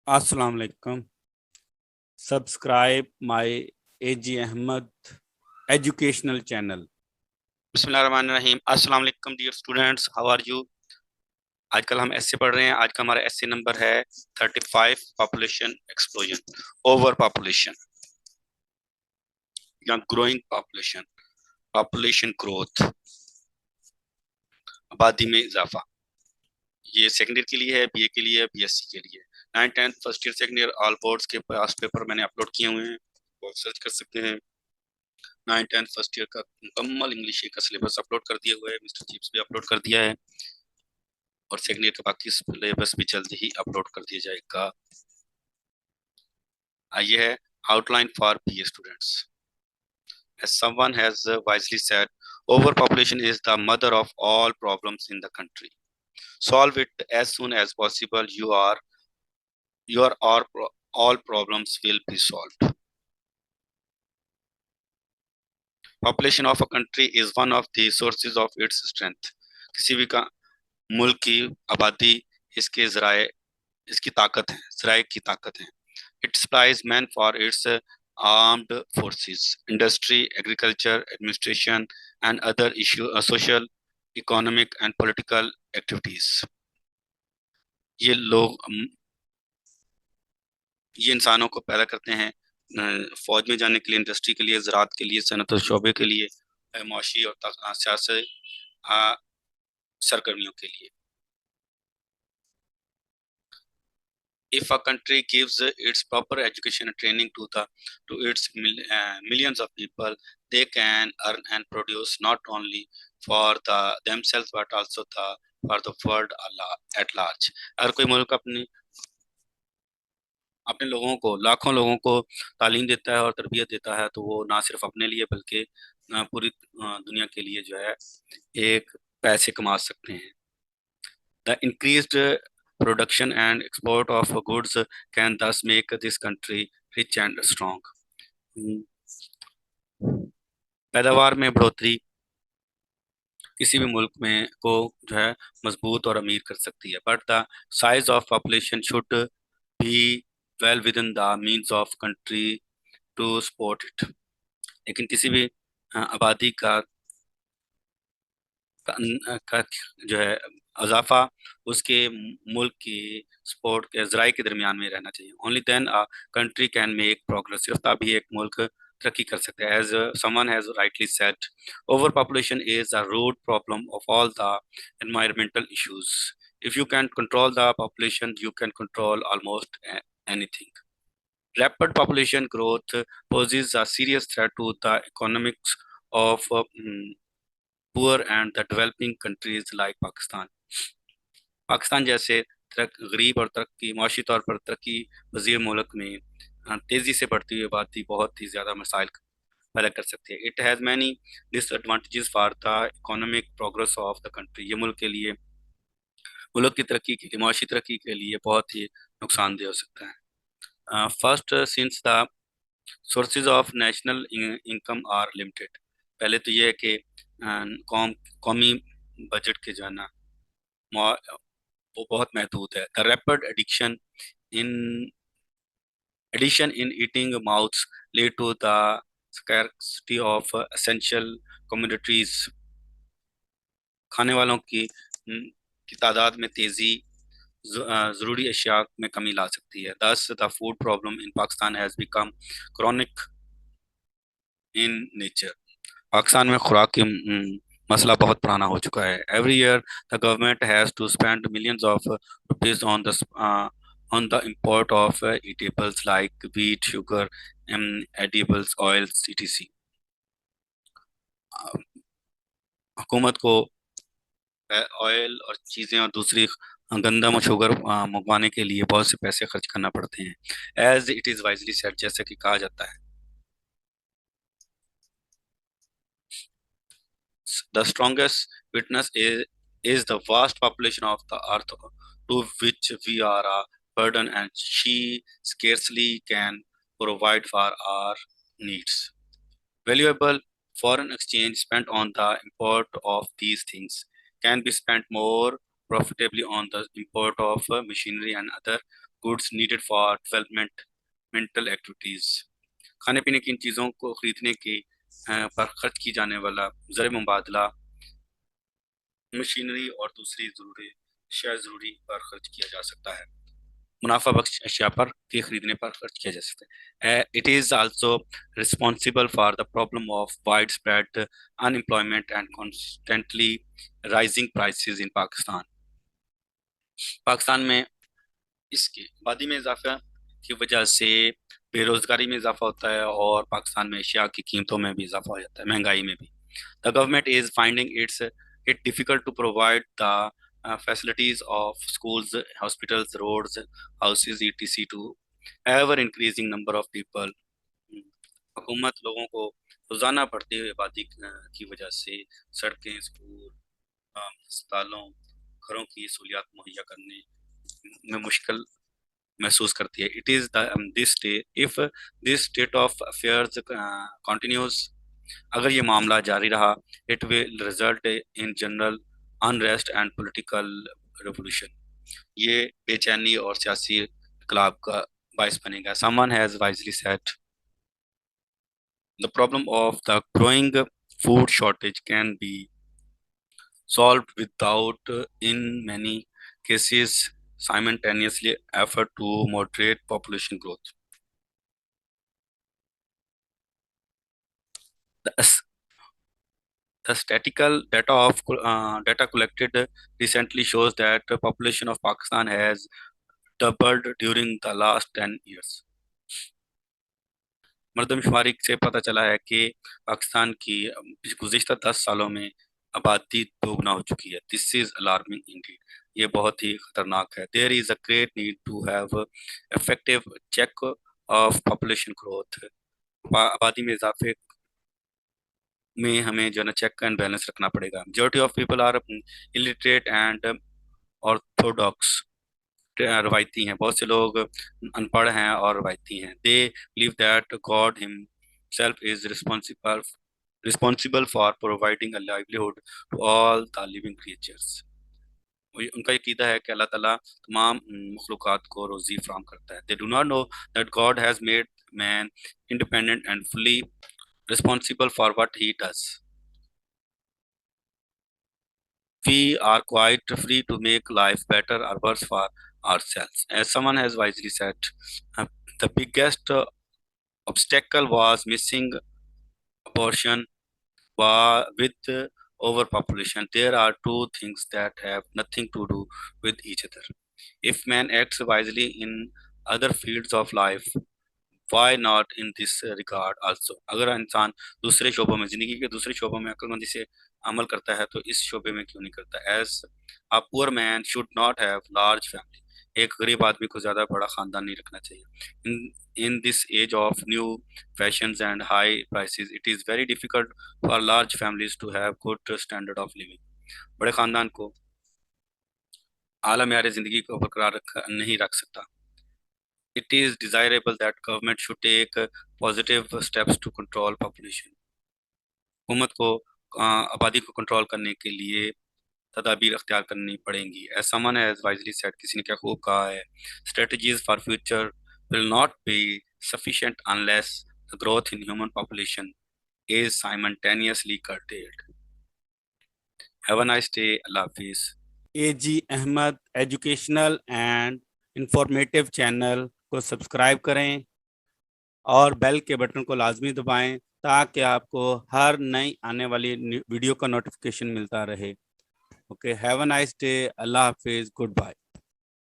अस्सलाम वालेकुम। Subscribe my AG Ahmad educational channel. बिस्मिल्लाहिर्रहमानिर्रहीम। अस्सलाम वालेकुम dear students, how are you. आजकल हम एसए पढ़ रहे हैं। आज का हमारा एसए नंबर है 35, पॉपुलेशन एक्सप्लोजन, ओवर पॉपुलेशन या ग्रोइंग पॉपुलेशन, पॉपुलेशन ग्रोथ, आबादी में इजाफा। ये सेकेंड ईयर के लिए है, बीए के लिए है, बीएससी के लिए। 9th 10th first year second year all boards के पास पेपर मैंने अपलोड किए हुए हैं, वो सर्च कर सकते हैं। 9th 10th फर्स्ट ईयर का मुकम्मल इंग्लिश का सिलेबस अपलोड कर दिया हुआ है, मिस्टर चिप्स भी अपलोड कर दिया है, और सेकेंड ईयर का बाकी सिलेबस भी जल्द ही अपलोड कर दिया जाएगा। ये है outline for BA students. As someone has wisely said, overpopulation is the mother of all problems in the country. Solve it as soon as possible. Your all problems will be solved. Population of a country is one of the sources of its strength. किसी भी का मुल्क की आबादी इसकी ताकत है, ज़राए की ताकत है। It supplies men for its armed forces, industry, agriculture, administration, and other social, economic, and political activities. ये लोग ये इंसानों को पैदा करते हैं फौज में जाने के लिए, इंडस्ट्री के लिए, ज़राअत के लिए, सनत और शोबे के लिए, माशी और सियासी सरगर्मियों के लिए। If a country gives its proper education and training to its millions of people, they can earn and produce not only for themselves but also for the world at large. अगर कोई मुल्क अपने लोगों को, लाखों लोगों को तालीम देता है और तरबियत देता है, तो वो ना सिर्फ अपने लिए बल्कि पूरी दुनिया के लिए जो है एक पैसे कमा सकते हैं। The increased production and export of goods can thus make this country rich and strong. पैदावार में बढ़ोतरी किसी भी मुल्क में को जो है मजबूत और अमीर कर सकती है, but the size of population should be well within the means of country to support it. लेकिन किसी भी आबादी का जो है इजाफा उसके मुल्क की सपोर्ट के ज़राए के दरमियान में रहना चाहिए। Only then a country can make progress, तभी एक मुल्क तरक्की कर सकते हैं। As someone has rightly said, over population is the root problem of all the environmental issues. If you can control the population, you can control almost anything. Rapid population growth poses a serious threat to the economics of poor and the developing countries like Pakistan. Pakistan जैसे गरीब और तरक्की माशी तौर पर तरक्की पजीर मुल्क में तेज़ी से बढ़ती हुई आबादी बहुत ही ज़्यादा मसाइल पैदा कर सकती है। It has many disadvantages for the economic progress of the country. ये मुल्क के लिए, मुल्क की तरक्की के लिए, माशी तरक्की के लिए बहुत ही नुकसानदेह हो सकता है। First, since the sources of national income are limited. पहले तो ये है कि कौमी बजट के जो है ना वो बहुत महदूद है। The rapid in addition in eating mouths lead to the scarcity of essential commodities. खाने वालों की तादाद में तेज़ी ज़रूरी अशिया में कमी ला सकती है। Thus the food problem in Pakistan has become chronic in nature. Pakistan में खुराक की मसला बहुत पुराना हो चुका है। Every year the government has to spend millions of rupees on the import of eatables like wheat, sugar, edibles, oils, etc. हुकूमत को ऑयल और चीज़ें और दूसरी गंदम और शुगर मंगवाने के लिए बहुत से पैसे खर्च करना पड़ते हैं। As it is wisely said, जैसे कि कहा जाता है, the strongest witness is the vast population of the earth to which we are a burden, and she scarcely can provide for our needs. Valuable foreign exchange spent on the import of these things can be spent more profitably on the import of machinery and other goods needed for development, mental activities. खाने पीने की इन चीज़ों को खरीदने के पर खर्च की जाने वाला ज़र मुबादला, मशीनरी और दूसरी ज़रूरी ज़रूरी पर खर्च किया जा सकता है। मुनाफा बख्श अशिया पर के खरीदने पर खर्च किया जा सकता है। It is also responsible for the problem of wide spread unemployment and constantly rising prices in Pakistan. Pakistan में इसकी आबादी में इजाफा की वजह से बेरोजगारी में इजाफा होता है और पाकिस्तान में अशिया की कीमतों में भी इजाफा हो जाता है, महंगाई में भी। The government is finding it difficult to provide the facilities of schools, hospitals, roads, houses, etc. to ever increasing number of people. हुकूमत लोगों को रोजाना बढ़ती हुई आबादी की वजह से सड़कें, स्कूल, अस्पतालों, घरों की सहूलियात मुहैया करने में मुश्किल महसूस करती है। It is this day if this state of affairs continues, अगर ये मामला जारी रहा, it will result in general unrest and political revolution, ये बेचैनी और सियासी इनकलाब का बायस बनेगा। Someone has wisely said the problem of the growing food shortage can be solved without in many cases simultaneously effort to moderate population growth. The, the statistical data collected recently shows that the population of Pakistan has doubled during the last 10 years. मरदमशुमारी से पता चला है कि पाकिस्तान की गुज़िश्ता 10 सालों में आबादी दोगुना हो चुकी है। दिस इज अलार्मिंग इंडीड, ये बहुत ही खतरनाक है। There is a great need to have effective check of population growth. आबादी में इजाफे में हमें जो है ना चेक एंड बैलेंस रखना पड़ेगा। Majority of people are illiterate and orthodox, रवायती हैं, बहुत से लोग अनपढ़ हैं और रवायती हैं। They believe that God himself is responsible for providing a livelihood to all the living creatures. उनका यकीदा है कि अल्लाह ताला तमाम मखलूक़ात को रोज़ी फराहम करता है। They do not know that God has made man independent and fully responsible for what he does. We are quite free to make life better or worse for ourselves. As someone has wisely said, uh, the biggest obstacle was missing abortion with overpopulation. There are two things that have nothing to do with each other. If man acts wisely in other fields of life, why not in this regard also, अगर इंसान दूसरे शोबों में, जिंदगी के दूसरे शोबों में अक्लमंदी से अमल करता है तो इस शोबे में क्यों नहीं करता। As a poor man should not have large family, एक गरीब आदमी को ज़्यादा बड़ा ख़ानदान नहीं रखना चाहिए। In this age of new fashions and high prices it is very difficult for large families to have good standard of living. बड़े ख़ानदान को आला म्यार ज़िंदगी को बरकरार नहीं रख सकता। It is desirable that government should take positive steps to control population. हुकूमत को आबादी को कंट्रोल करने के लिए तदाबीर अख्तियार करनी पड़ेंगी। As someone has wisely said, किसी ने क्या खूब कहा है, strategies for future will not be sufficient unless the growth in human population is simultaneously curtailed. Have a nice day. Allah Hafiz. AG Ahmad educational and informative channel को subscribe करें और bell के बटन को लाजमी दबाएं ताकि आपको हर नई आने वाली वीडियो का नोटिफिकेशन मिलता रहे। Okay, have a nice day. अल्लाह हाफिज, गुड बाय।